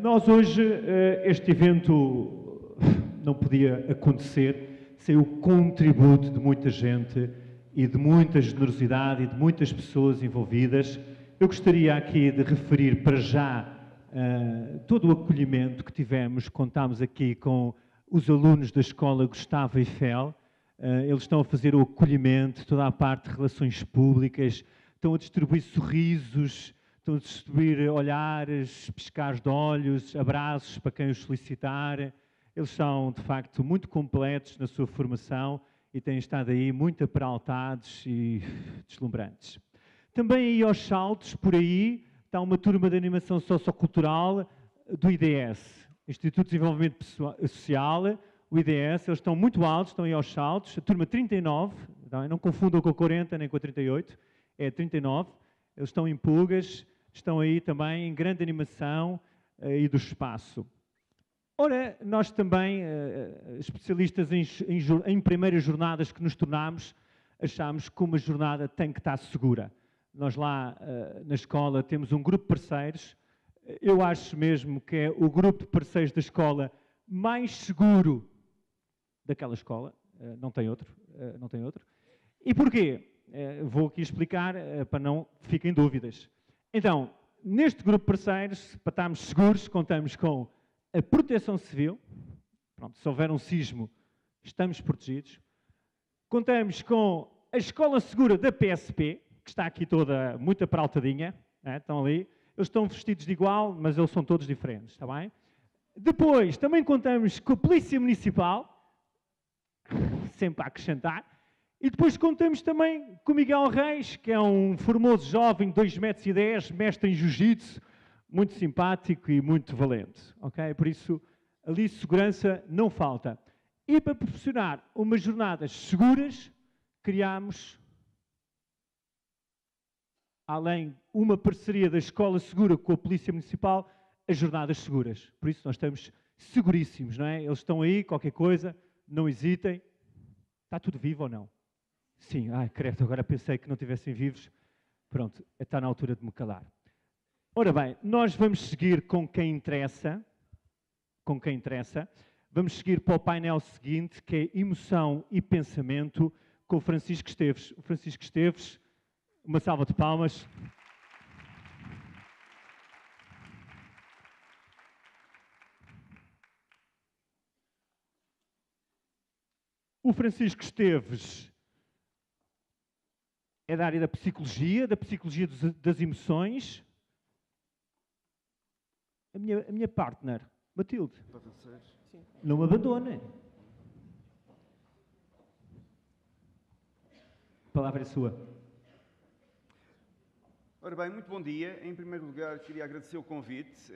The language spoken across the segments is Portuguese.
nós hoje, este evento não podia acontecer sem o contributo de muita gente e de muita generosidade e de muitas pessoas envolvidas. Eu gostaria aqui de referir para já todo o acolhimento que tivemos. Contámos aqui com os alunos da Escola Gustavo Eiffel. Eles estão a fazer o acolhimento, toda a parte de relações públicas, estão a distribuir sorrisos, estão a distribuir olhares, piscares de olhos, abraços para quem os solicitar. Eles são, de facto, muito completos na sua formação e têm estado aí muito aperaltados e deslumbrantes. Também aí aos saltos, por aí, está uma turma de animação sociocultural do IDS, Instituto de Desenvolvimento Social, o IDS. Eles estão muito altos, estão aí aos saltos. A turma 39, não confundam com a 40 nem com a 38, é a 39. Eles estão em pulgas, estão aí também em grande animação e do espaço. Ora, nós também, especialistas em primeiras jornadas que nos tornámos, achámos que uma jornada tem que estar segura. Nós lá na escola temos um grupo de parceiros. Eu acho mesmo que é o grupo de parceiros da escola mais seguro daquela escola. Não tem outro. Não tem outro. E porquê? Vou aqui explicar para não fiquem dúvidas. Então, neste grupo de parceiros, para estarmos seguros, contamos com a Proteção Civil. Pronto, se houver um sismo, estamos protegidos. Contamos com a Escola Segura da PSP, que está aqui toda muito aperaltadinha, estão ali. Eles estão vestidos de igual, mas eles são todos diferentes, está bem? Depois, também contamos com a Polícia Municipal, sempre a acrescentar. E depois contamos também com o Miguel Reis, que é um formoso jovem de 2,10 metros, mestre em jiu-jitsu, muito simpático e muito valente. Okay? Por isso, ali segurança não falta. E para proporcionar umas jornadas seguras, criámos, além uma parceria da Escola Segura com a Polícia Municipal, as Jornadas Seguras. Por isso nós estamos seguríssimos, não é? Eles estão aí, qualquer coisa, não hesitem. Está tudo vivo ou não? Sim, ai, credo, agora pensei que não estivessem vivos. Pronto, está na altura de me calar. Ora bem, nós vamos seguir com quem interessa. Com quem interessa. Vamos seguir para o painel seguinte, que é Emoção e Pensamento, com o Francisco Esteves. O Francisco Esteves, uma salva de palmas. O Francisco Esteves é da área da psicologia das emoções. A minha partner, Matilde, não me abandona. A palavra é sua. Ora bem, muito bom dia. Em primeiro lugar, queria agradecer o convite,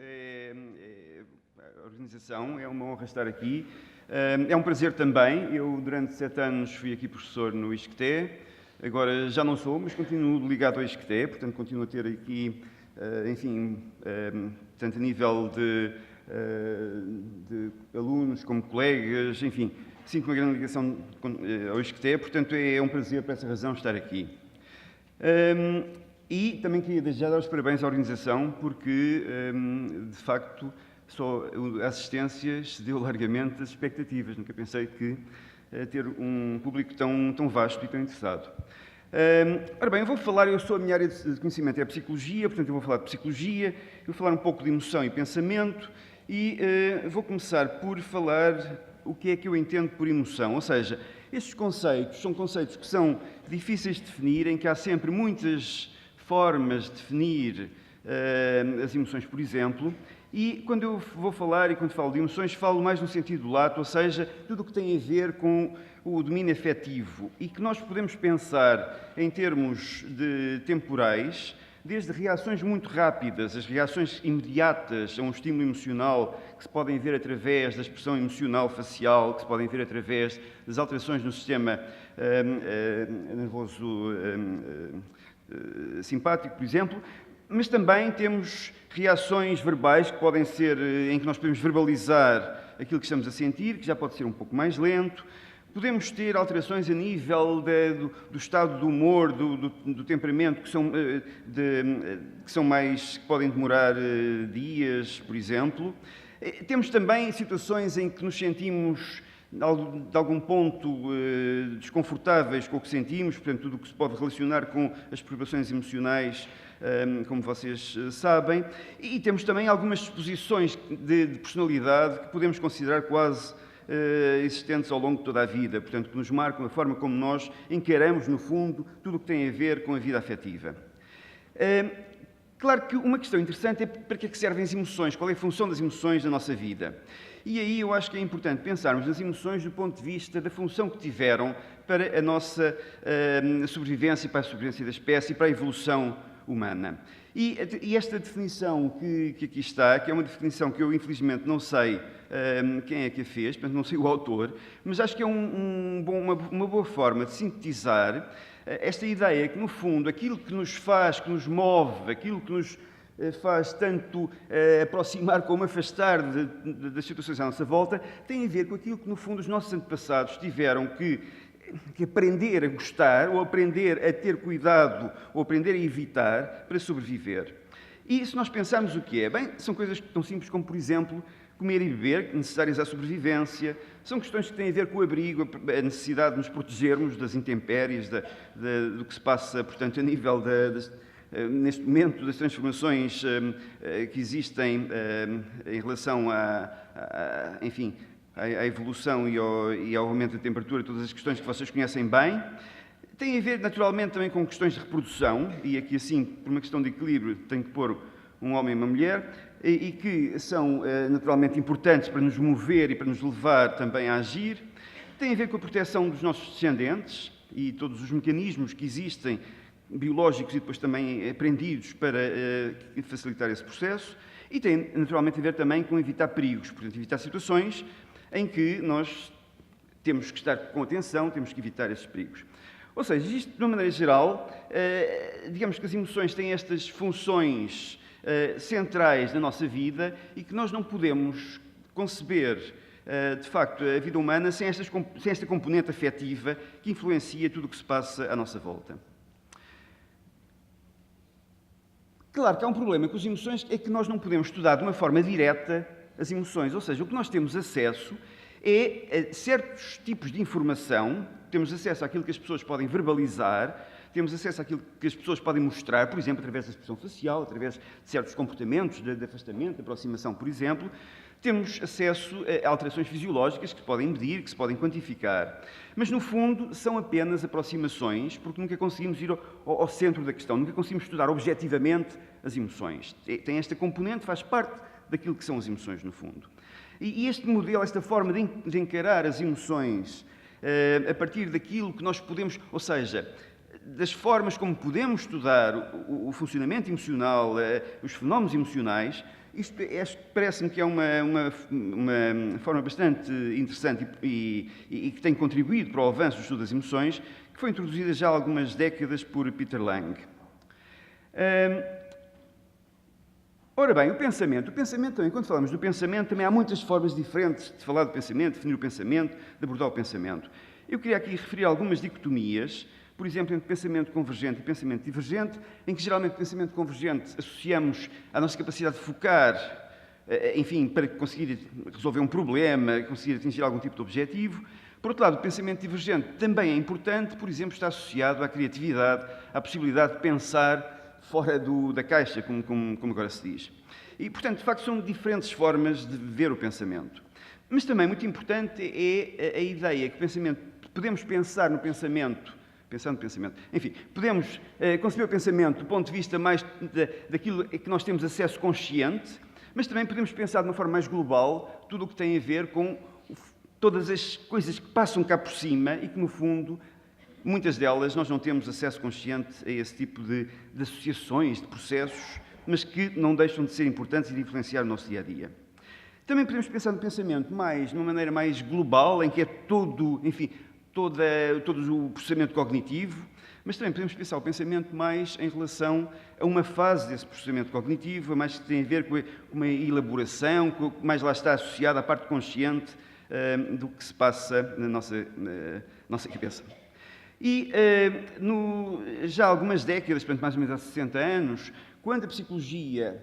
a organização, é uma honra estar aqui. É um prazer também. Eu, durante 7 anos, fui aqui professor no ISCTE. Agora já não sou, mas continuo ligado ao ISCTE, portanto, continuo a ter aqui, enfim, tanto a nível de alunos como colegas, enfim, sinto uma grande ligação ao ISCTE, portanto, é um prazer, por essa razão, estar aqui. E também queria desde já dar os parabéns à organização, porque, de facto, só a assistência excedeu largamente as expectativas. Nunca pensei que ter um público tão vasto e tão interessado. Ora bem, a minha área de conhecimento é a psicologia, portanto eu vou falar de psicologia, eu vou falar um pouco de emoção e pensamento e vou começar por falar o que é que eu entendo por emoção, ou seja, estes conceitos são conceitos que são difíceis de definir, em que há sempre muitas formas de definir as emoções, por exemplo, e quando eu vou falar e quando falo de emoções, falo mais no sentido lato, ou seja, tudo o que tem a ver com o domínio afetivo e que nós podemos pensar em termos de temporais, desde reações muito rápidas, as reações imediatas a um estímulo emocional que se podem ver através da expressão emocional facial, que se podem ver através das alterações no sistema nervoso simpático, por exemplo, mas também temos reações verbais que podem ser, em que nós podemos verbalizar aquilo que estamos a sentir, que já pode ser um pouco mais lento. Podemos ter alterações a nível do estado do humor, do temperamento, que podem demorar dias, por exemplo. Temos também situações em que nos sentimos, de algum ponto, desconfortáveis com o que sentimos, portanto, tudo o que se pode relacionar com as perturbações emocionais, como vocês sabem. E temos também algumas disposições de personalidade que podemos considerar quase existentes ao longo de toda a vida, portanto, que nos marcam a forma como nós encaramos, no fundo, tudo o que tem a ver com a vida afetiva. Claro que uma questão interessante é para que é que servem as emoções, qual é a função das emoções na nossa vida. E aí eu acho que é importante pensarmos nas emoções do ponto de vista da função que tiveram para a nossa sobrevivência, para a sobrevivência da espécie, para a evolução humana. E esta definição que aqui está, que é uma definição que eu infelizmente não sei quem é que a fez, portanto não sei o autor, mas acho que é uma boa forma de sintetizar esta ideia que, no fundo, aquilo que nos faz, que nos move, aquilo que nos faz tanto aproximar como afastar das situações à nossa volta, tem a ver com aquilo que, no fundo, os nossos antepassados tiveram que aprender a gostar, ou aprender a ter cuidado, ou aprender a evitar para sobreviver. E se nós pensarmos o que é? Bem, são coisas tão simples como, por exemplo, comer e beber, necessárias à sobrevivência. São questões que têm a ver com o abrigo, a necessidade de nos protegermos das intempéries, do que se passa, portanto, a nível neste momento das transformações que existem em relação enfim, à evolução e ao aumento da temperatura, todas as questões que vocês conhecem bem. Tem a ver, naturalmente, também com questões de reprodução, e aqui, assim, por uma questão de equilíbrio, tenho que pôr um homem e uma mulher, e que são, naturalmente, importantes para nos mover e para nos levar também a agir. Tem a ver com a proteção dos nossos descendentes e todos os mecanismos que existem, biológicos e depois também aprendidos para facilitar esse processo. E tem, naturalmente, a ver também com evitar perigos, portanto, evitar situações em que nós temos que estar com atenção, temos que evitar esses perigos. Ou seja, isto, de uma maneira geral, digamos que as emoções têm estas funções centrais na nossa vida e que nós não podemos conceber, de facto, a vida humana sem esta componente afetiva que influencia tudo o que se passa à nossa volta. Claro que há um problema com as emoções, é que nós não podemos estudar de uma forma direta as emoções, ou seja, o que nós temos acesso é a certos tipos de informação, temos acesso àquilo que as pessoas podem verbalizar, temos acesso àquilo que as pessoas podem mostrar, por exemplo, através da expressão facial, através de certos comportamentos de afastamento, de aproximação, por exemplo. Temos acesso a alterações fisiológicas que se podem medir, que se podem quantificar. Mas, no fundo, são apenas aproximações, porque nunca conseguimos ir ao centro da questão, nunca conseguimos estudar objetivamente as emoções. Tem esta componente, faz parte daquilo que são as emoções, no fundo. E este modelo, esta forma de encarar as emoções a partir daquilo que nós podemos, ou seja, das formas como podemos estudar o funcionamento emocional, os fenómenos emocionais, isto parece-me que é uma forma bastante interessante e que tem contribuído para o avanço do estudo das emoções, que foi introduzida já há algumas décadas por Peter Lang. Ora bem, o pensamento também, quando falamos do pensamento, também há muitas formas diferentes de falar do pensamento, de definir o pensamento, de abordar o pensamento. Eu queria aqui referir algumas dicotomias, por exemplo, entre pensamento convergente e pensamento divergente, em que geralmente o pensamento convergente associamos à nossa capacidade de focar, enfim, para conseguir resolver um problema, conseguir atingir algum tipo de objetivo. Por outro lado, o pensamento divergente também é importante, por exemplo, está associado à criatividade, à possibilidade de pensar fora da caixa, como agora se diz. E, portanto, de facto, são diferentes formas de ver o pensamento. Mas também muito importante é a ideia que podemos pensar no pensamento, enfim, podemos conceber o pensamento do ponto de vista mais daquilo que nós temos acesso consciente, mas também podemos pensar de uma forma mais global tudo o que tem a ver com todas as coisas que passam cá por cima e que, no fundo, muitas delas nós não temos acesso consciente a esse tipo de associações, de processos, mas que não deixam de ser importantes e de influenciar o nosso dia-a-dia. Também podemos pensar no pensamento de uma maneira mais global, em que é todo o processamento cognitivo, mas também podemos pensar o pensamento mais em relação a uma fase desse processamento cognitivo, mais que tem a ver com uma elaboração, que mais lá está associada à parte consciente do que se passa na nossa cabeça. E já há algumas décadas, portanto, mais ou menos há 60 anos, quando a psicologia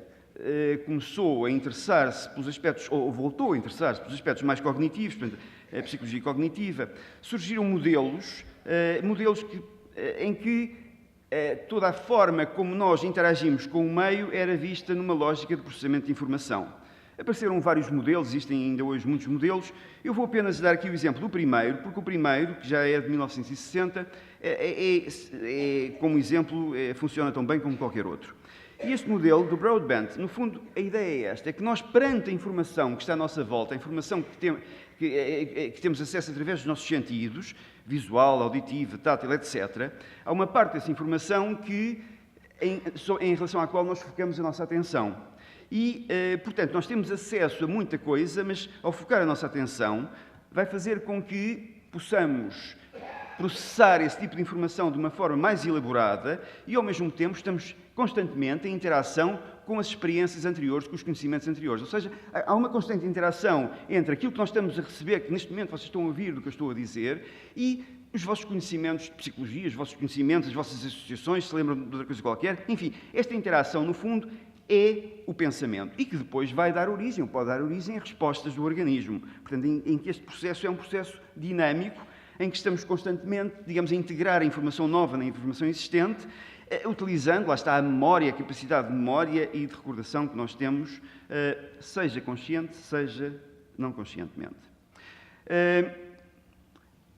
começou a interessar-se pelos aspectos, ou voltou a interessar-se pelos aspectos mais cognitivos, portanto, a psicologia cognitiva, surgiram modelos em que toda a forma como nós interagimos com o meio era vista numa lógica de processamento de informação. Apareceram vários modelos, existem ainda hoje muitos modelos. Eu vou apenas dar aqui o exemplo do primeiro, porque o primeiro, que já é de 1960, como exemplo, funciona tão bem como qualquer outro. E este modelo do Broadbent, no fundo, a ideia é esta, é que nós, perante a informação que está à nossa volta, a informação que temos acesso através dos nossos sentidos, visual, auditiva, tátil, etc., há uma parte dessa informação em relação à qual nós focamos a nossa atenção. E, portanto, nós temos acesso a muita coisa, mas ao focar a nossa atenção, vai fazer com que possamos processar esse tipo de informação de uma forma mais elaborada e, ao mesmo tempo, estamos constantemente em interação com as experiências anteriores, com os conhecimentos anteriores. Ou seja, há uma constante interação entre aquilo que nós estamos a receber, que neste momento vocês estão a ouvir do que eu estou a dizer, e os vossos conhecimentos de psicologia, os vossos conhecimentos, as vossas associações, se lembram de outra coisa qualquer. Enfim, esta interação, no fundo, é o pensamento e que depois vai dar origem, ou pode dar origem a respostas do organismo. Portanto, em que este processo é um processo dinâmico, em que estamos constantemente, digamos, a integrar a informação nova na informação existente, utilizando, lá está, a memória, a capacidade de memória e de recordação que nós temos, seja consciente, seja não conscientemente.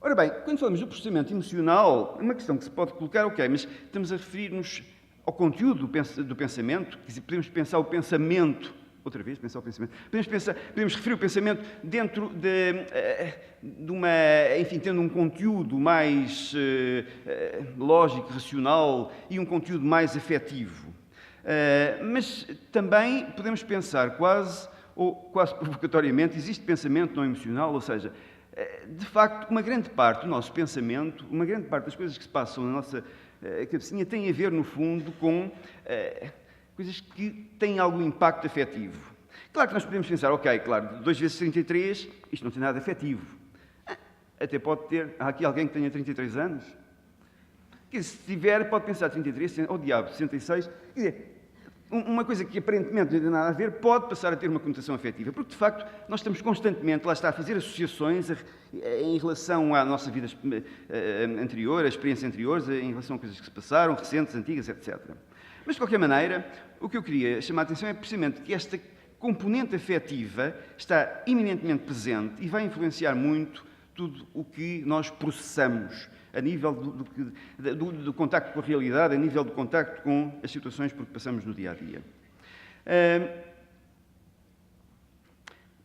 Ora bem, quando falamos do processamento emocional, uma questão que se pode colocar, ok, mas estamos a referir-nos ao conteúdo do pensamento, quer dizer, podemos pensar o pensamento, outra vez, pensar o pensamento, podemos referir o pensamento dentro de uma, enfim, tendo um conteúdo mais lógico, racional e um conteúdo mais afetivo. Mas também podemos pensar quase provocatoriamente, existe pensamento não emocional, ou seja, de facto, uma grande parte do nosso pensamento, uma grande parte das coisas que se passam na nossa cabecinha tem a ver, no fundo, com coisas que têm algum impacto afetivo. Claro que nós podemos pensar, ok, claro, 2 vezes 33, isto não tem nada afetivo. Até pode ter, há aqui alguém que tenha 33 anos? Quer dizer, se tiver, pode pensar 33, oh diabo, 66, quer dizer, uma coisa que aparentemente não tem nada a ver pode passar a ter uma conotação afetiva, porque de facto nós estamos constantemente, lá está, a fazer associações em relação à nossa vida anterior, a experiências anteriores, em relação a coisas que se passaram, recentes, antigas, etc. Mas de qualquer maneira, o que eu queria chamar a atenção é precisamente que esta componente afetiva está eminentemente presente e vai influenciar muito tudo o que nós processamos a nível do contacto com a realidade, a nível do contacto com as situações por que passamos no dia-a-dia.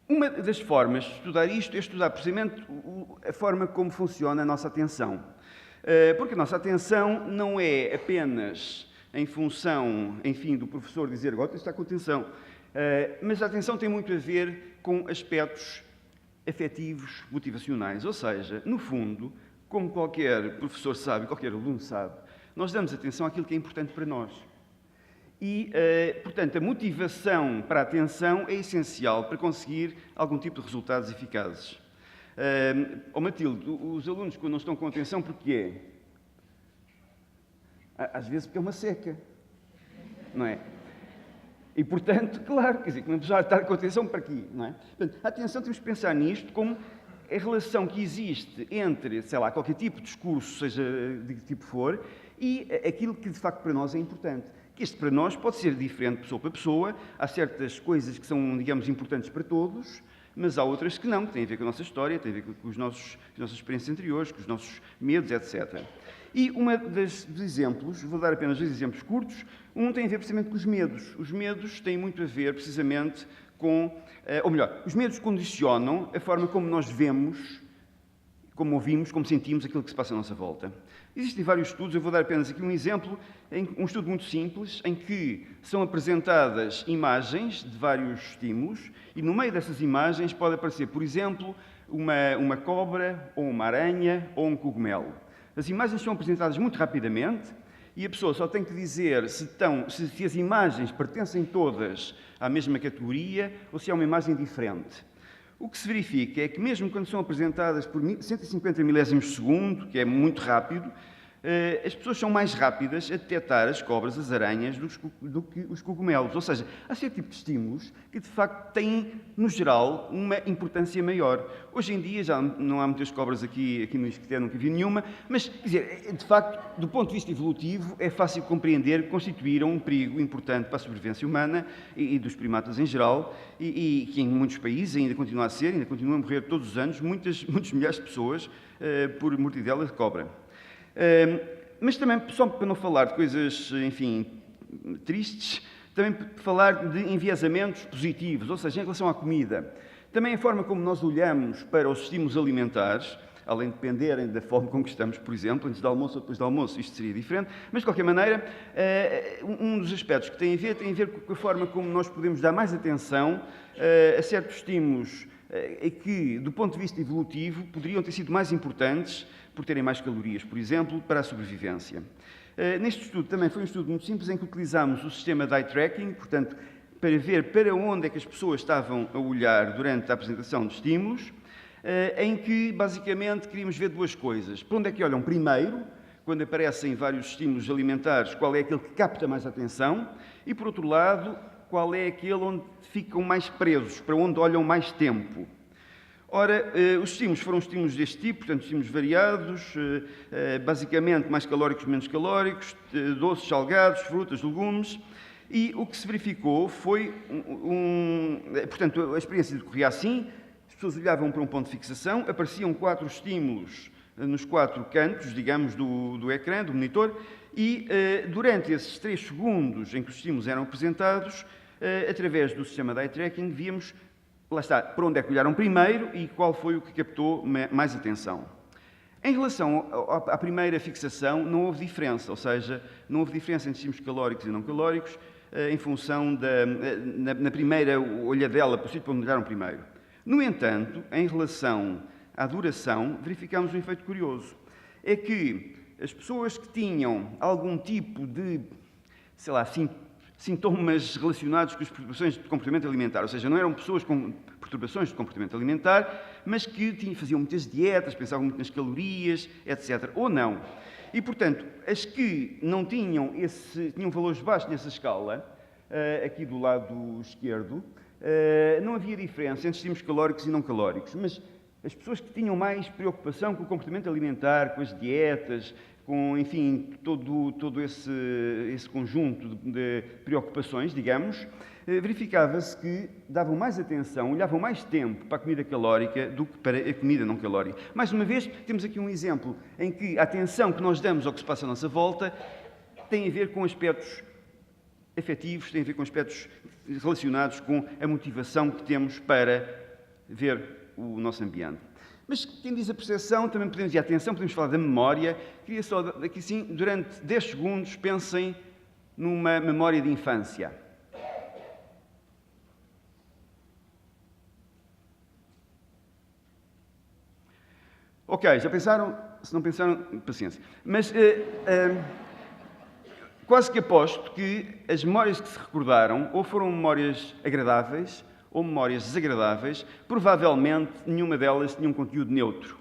Uma das formas de estudar isto é estudar precisamente a forma como funciona a nossa atenção. Porque a nossa atenção não é apenas em função, enfim, do professor dizer agora está com atenção, mas a atenção tem muito a ver com aspectos afetivos, motivacionais. Ou seja, no fundo, como qualquer professor sabe, qualquer aluno sabe, nós damos atenção àquilo que é importante para nós. E, portanto, a motivação para a atenção é essencial para conseguir algum tipo de resultados eficazes. Matilde, os alunos quando não estão com atenção, porquê? Às vezes porque é uma seca, não é? E, portanto, claro, quer dizer, que não precisava estar com atenção para aqui, não é? Portanto, a atenção, temos que pensar nisto como a relação que existe entre, sei lá, qualquer tipo de discurso, seja de que tipo for, e aquilo que de facto para nós é importante. Que isto para nós pode ser diferente de pessoa para pessoa, há certas coisas que são, digamos, importantes para todos, mas há outras que não, que têm a ver com a nossa história, têm a ver com as nossas experiências anteriores, com os nossos medos, etc. E dos exemplos, vou dar apenas 2 exemplos curtos, um tem a ver precisamente com os medos. Os medos têm muito a ver precisamente com, ou melhor, os medos condicionam a forma como nós vemos, como ouvimos, como sentimos aquilo que se passa à nossa volta. Existem vários estudos, eu vou dar apenas aqui um exemplo, um estudo muito simples, em que são apresentadas imagens de vários estímulos e no meio dessas imagens pode aparecer, por exemplo, uma cobra, ou uma aranha, ou um cogumelo. As imagens são apresentadas muito rapidamente e a pessoa só tem que dizer se as imagens pertencem todas à mesma categoria ou se é uma imagem diferente. o que se verifica é que, mesmo quando são apresentadas por 150 milésimos de segundo, que é muito rápido, as pessoas são mais rápidas a detectar as cobras, as aranhas, do que os cogumelos. Ou seja, há certo tipo de estímulos que, de facto, têm, no geral, uma importância maior. Hoje em dia já não há muitas cobras aqui no Isqueté, nunca vi nenhuma, mas, quer dizer, de facto, do ponto de vista evolutivo, é fácil compreender que constituíram um perigo importante para a sobrevivência humana e dos primatas em geral, e que em muitos países ainda continua a ser, ainda continuam a morrer todos os anos muitos milhares de pessoas por mordidela de cobra. Mas também, só para não falar de coisas, enfim, tristes, também falar de enviesamentos positivos, ou seja, em relação à comida. Também a forma como nós olhamos para os estímulos alimentares, além de dependerem da forma com que estamos, por exemplo, antes do almoço ou depois do almoço, isto seria diferente, mas de qualquer maneira, um dos aspectos que tem a ver com a forma como nós podemos dar mais atenção a certos estímulos que, do ponto de vista evolutivo, poderiam ter sido mais importantes por terem mais calorias, por exemplo, para a sobrevivência. Neste estudo também foi um estudo muito simples em que utilizámos o sistema de eye tracking, portanto, para ver para onde é que as pessoas estavam a olhar durante a apresentação de estímulos, em que, basicamente, queríamos ver duas coisas. Para onde é que olham primeiro, quando aparecem vários estímulos alimentares, qual é aquele que capta mais atenção, e, por outro lado, qual é aquele onde ficam mais presos, para onde olham mais tempo. Ora, os estímulos foram estímulos deste tipo, portanto, estímulos variados, basicamente mais calóricos, menos calóricos, doces, salgados, frutas, legumes, e o que se verificou foi, portanto, a experiência decorria assim, as pessoas olhavam para um ponto de fixação, apareciam 4 estímulos nos 4 cantos, digamos, do ecrã, do monitor, e durante esses 3 segundos em que os estímulos eram apresentados, através do sistema de eye tracking, víamos, lá está, para onde é que olharam primeiro e qual foi o que captou mais atenção. Em relação à primeira fixação, não houve diferença, ou seja, não houve diferença entre estímulos calóricos e não calóricos, em função na primeira olhadela, por sítio para onde olharam primeiro. No entanto, em relação à duração, verificámos um efeito curioso. É que as pessoas que tinham algum tipo de, sei lá, sintomas relacionados com as perturbações de comportamento alimentar, ou seja, não eram pessoas com perturbações de comportamento alimentar, mas que faziam muitas dietas, pensavam muito nas calorias, etc. Ou não. E, portanto, as que não tinham valores baixos nessa escala, aqui do lado esquerdo, não havia diferença entre estímulos calóricos e não calóricos, mas as pessoas que tinham mais preocupação com o comportamento alimentar, com as dietas, com, enfim, todo esse conjunto de preocupações, digamos, verificava-se que davam mais atenção, olhavam mais tempo para a comida calórica do que para a comida não calórica. Mais uma vez, temos aqui um exemplo em que a atenção que nós damos ao que se passa à nossa volta tem a ver com aspectos afetivos, tem a ver com aspectos relacionados com a motivação que temos para ver o nosso ambiente. Mas quem diz a percepção, também podemos ir à atenção, podemos falar da memória. Queria só, aqui sim, durante 10 segundos, pensem numa memória de infância. Ok, já pensaram? Se não pensaram, paciência. Mas quase que aposto que as memórias que se recordaram ou foram memórias agradáveis ou memórias desagradáveis, provavelmente nenhuma delas tinha um conteúdo neutro.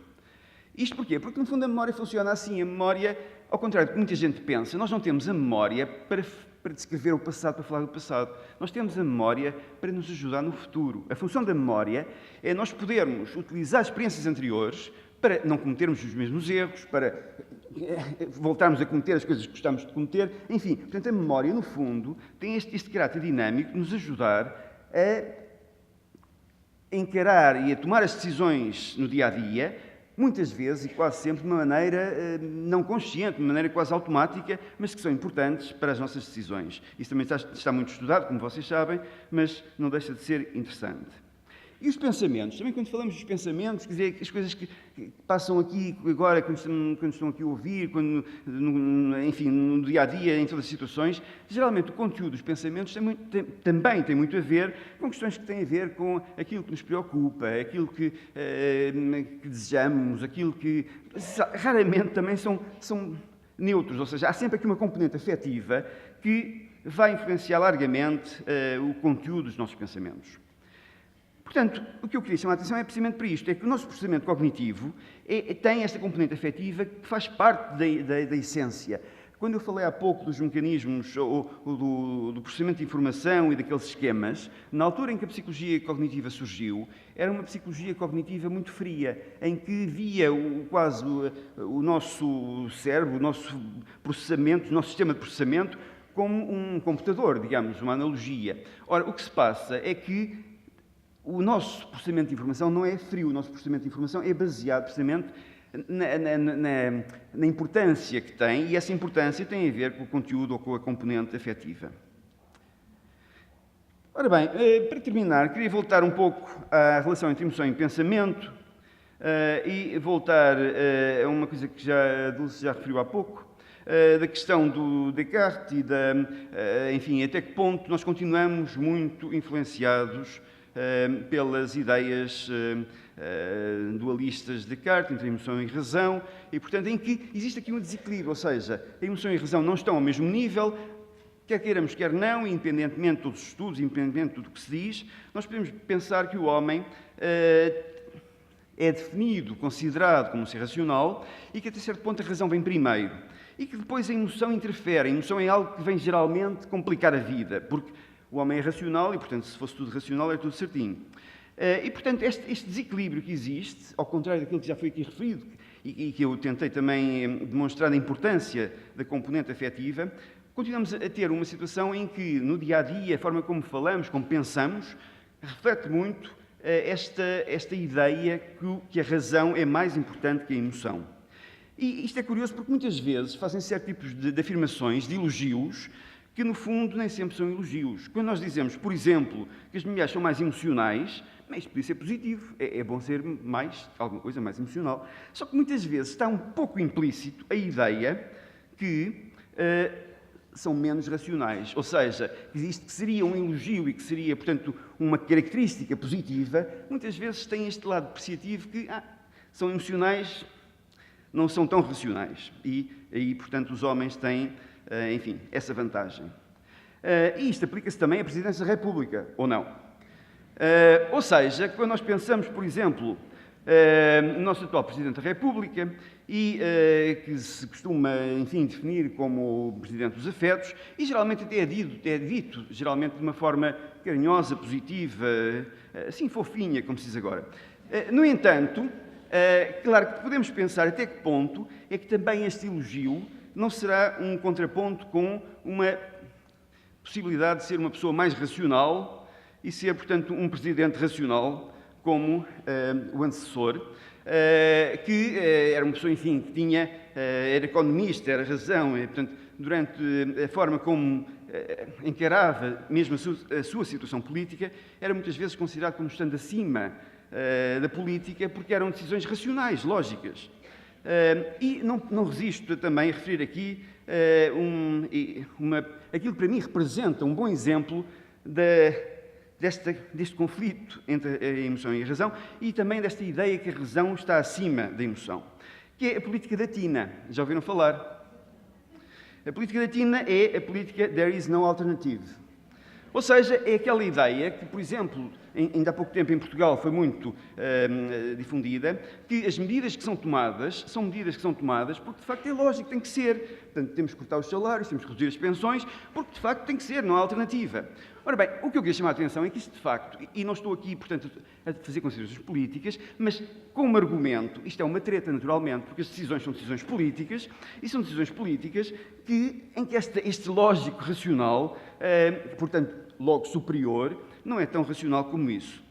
Isto porquê? Porque, no fundo, a memória funciona assim. A memória, ao contrário do que muita gente pensa, nós não temos a memória para descrever o passado, para falar do passado. Nós temos a memória para nos ajudar no futuro. A função da memória é nós podermos utilizar experiências anteriores para não cometermos os mesmos erros, para voltarmos a cometer as coisas que gostamos de cometer. Enfim, portanto, a memória, no fundo, tem este caráter dinâmico de nos ajudar a encarar e a tomar as decisões no dia-a-dia, muitas vezes e quase sempre de uma maneira não consciente, de uma maneira quase automática, mas que são importantes para as nossas decisões. Isso também está muito estudado, como vocês sabem, mas não deixa de ser interessante. E os pensamentos? Também quando falamos dos pensamentos, quer dizer, as coisas que passam aqui agora, quando estão aqui a ouvir, enfim, no dia-a-dia, em todas as situações, geralmente o conteúdo dos pensamentos também tem muito a ver com questões que têm a ver com aquilo que nos preocupa, aquilo que desejamos, aquilo que raramente também são neutros, ou seja, há sempre aqui uma componente afetiva que vai influenciar largamente o conteúdo dos nossos pensamentos. Portanto, o que eu queria chamar a atenção é precisamente para isto, é que o nosso processamento cognitivo tem esta componente afetiva que faz parte da essência. Quando eu falei há pouco dos mecanismos ou do processamento de informação e daqueles esquemas, na altura em que a psicologia cognitiva surgiu, era uma psicologia cognitiva muito fria, em que via quase o nosso cérebro, o nosso processamento, o nosso sistema de processamento, como um computador, digamos, uma analogia. Ora, o que se passa é que o nosso processamento de informação não é frio, o nosso processamento de informação é baseado precisamente na importância que tem, e essa importância tem a ver com o conteúdo ou com a componente afetiva. Ora bem, para terminar, queria voltar um pouco à relação entre emoção e pensamento e voltar a uma coisa que a Dulce já referiu há pouco, da questão do Descartes e enfim, até que ponto nós continuamos muito influenciados pelas ideias dualistas de Descartes, entre emoção e razão, e, portanto, em que existe aqui um desequilíbrio, ou seja, a emoção e a razão não estão ao mesmo nível, quer queiramos, quer não, independentemente de todos os estudos, independentemente de tudo o que se diz, nós podemos pensar que o homem é definido, considerado como ser racional, e que até certo ponto a razão vem primeiro, e que depois a emoção interfere. A emoção é algo que vem geralmente complicar a vida, porque o homem é racional e, portanto, se fosse tudo racional, era tudo certinho. E, portanto, este desequilíbrio que existe, ao contrário daquilo que já foi aqui referido e que eu tentei também demonstrar a importância da componente afetiva, continuamos a ter uma situação em que, no dia-a-dia, a forma como falamos, como pensamos, reflete muito esta ideia que a razão é mais importante que a emoção. E isto é curioso porque muitas vezes fazem certos tipos de afirmações, de elogios, que no fundo nem sempre são elogios. Quando nós dizemos, por exemplo, que as mulheres são mais emocionais, isto podia ser positivo, é bom ser alguma coisa mais emocional. Só que muitas vezes está um pouco implícito a ideia que são menos racionais. Ou seja, isto que seria um elogio e que seria, portanto, uma característica positiva, muitas vezes tem este lado depreciativo que são emocionais, não são tão racionais. E aí, portanto, os homens têm, enfim, essa vantagem. E isto aplica-se também à Presidência da República, ou não? Ou seja, quando nós pensamos, por exemplo, no nosso atual Presidente da República, e que se costuma, enfim, definir como o Presidente dos Afetos, e geralmente até é dito geralmente de uma forma carinhosa, positiva, assim fofinha, como se diz agora. No entanto, claro que podemos pensar até que ponto é que também este elogio não será um contraponto com uma possibilidade de ser uma pessoa mais racional e ser, portanto, um presidente racional como o antecessor, que era uma pessoa, enfim, que era economista, era razão, e, portanto, durante a forma como encarava mesmo a sua situação política, era muitas vezes considerado como estando acima da política, porque eram decisões racionais, lógicas. E não resisto também a referir aqui aquilo que para mim representa um bom exemplo deste conflito entre a emoção e a razão e também desta ideia que a razão está acima da emoção, que é a política da Tina. Já ouviram falar? A política da Tina é a política There is no alternative. Ou seja, é aquela ideia que, por exemplo, ainda há pouco tempo em Portugal foi muito difundida, que as medidas que são tomadas são medidas que são tomadas porque, de facto, é lógico, tem que ser. Portanto, temos que cortar os salários, temos que reduzir as pensões, porque, de facto, tem que ser, não há alternativa. Ora bem, o que eu queria chamar a atenção é que isto, de facto, e não estou aqui, portanto, a fazer considerações políticas, mas como argumento, isto é uma treta, naturalmente, porque as decisões são decisões políticas, e são decisões políticas em que este lógico racional, portanto, logo superior, não é tão racional como isso.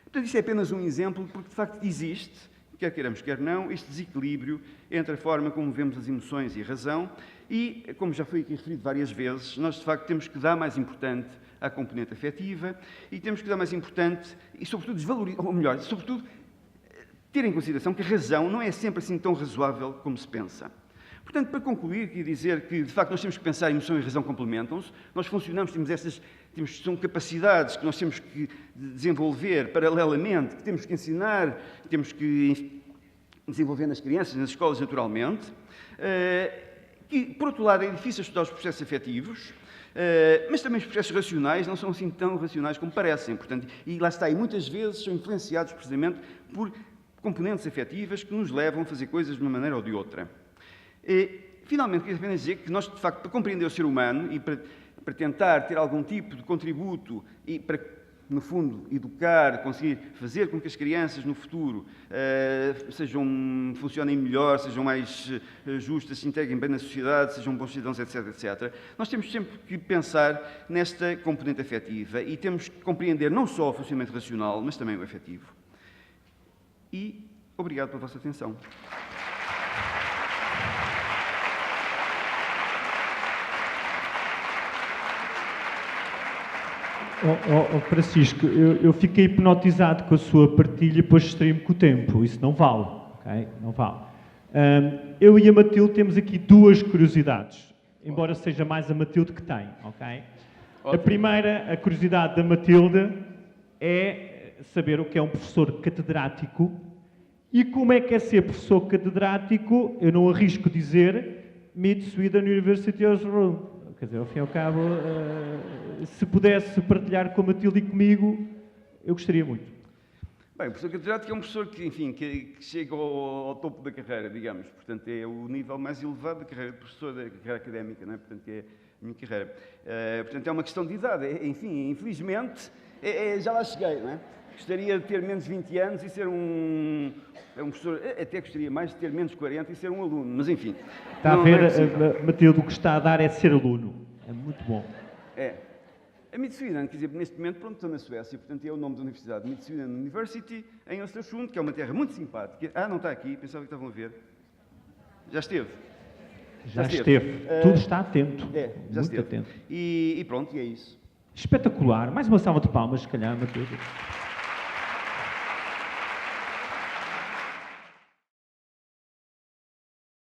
Portanto, isto é apenas um exemplo, porque, de facto, existe, quer queiramos, quer não, este desequilíbrio entre a forma como vemos as emoções e a razão, e, como já foi aqui referido várias vezes, nós, de facto, temos que dar mais importante à componente afetiva e temos que dar mais importante e, sobretudo, desvalorizar, ou melhor, sobretudo, ter em consideração que a razão não é sempre assim tão razoável como se pensa. Portanto, para concluir, queria dizer que, de facto, nós temos que pensar em emoção e razão complementam-se, nós funcionamos, são capacidades que nós temos que desenvolver paralelamente, que temos que ensinar, que temos que desenvolver nas crianças, nas escolas, naturalmente, que, por outro lado, é difícil estudar os processos afetivos, mas também os processos racionais não são assim tão racionais como parecem. Portanto, e lá está, e muitas vezes são influenciados precisamente por componentes afetivas que nos levam a fazer coisas de uma maneira ou de outra. Finalmente, queria apenas dizer que nós, de facto, para compreender o ser humano e para tentar ter algum tipo de contributo e para, no fundo, educar, conseguir fazer com que as crianças no futuro funcionem melhor, sejam mais justas, se integrem bem na sociedade, sejam bons cidadãos, etc., etc., nós temos sempre que pensar nesta componente afetiva e temos que compreender não só o funcionamento racional, mas também o afetivo. E obrigado pela vossa atenção. Francisco, eu fiquei hipnotizado com a sua partilha, depois distraí-me com o tempo. Isso não vale, ok? Não vale. Eu e a Matilde temos aqui duas curiosidades, embora seja mais a Matilde que tem, ok? Ótimo. A primeira, a curiosidade da Matilde, é saber o que é um professor catedrático e como é que é ser professor catedrático, eu não arrisco dizer, Mid-Sweden University of Rome. Quer dizer, ao fim e ao cabo, se pudesse partilhar com a Matilde e comigo, eu gostaria muito. Bem, o professor catedrático é um professor que, enfim, que chega ao topo da carreira, digamos. Portanto, é o nível mais elevado da carreira de professor, da carreira académica, não é? Portanto, é a minha carreira. Portanto, é uma questão de idade. Enfim, infelizmente, já lá cheguei, não é? Gostaria de ter menos de 20 anos e ser um professor, até gostaria mais de ter menos de 40 e ser um aluno, mas enfim. Está a ver, Matilde, o que está a dar é ser aluno. É muito bom. A Mid-Sweden, quer dizer, neste momento, pronto, estou na Suécia, portanto é o nome da universidade, Mid-Sweden University, em Östersund, que é uma terra muito simpática. Não está aqui, pensava que estavam a ver. Já esteve. Já esteve. Tudo está atento. Já muito esteve. Atento. E pronto, e é isso. Espetacular. Mais uma salva de palmas, se calhar, Matilde.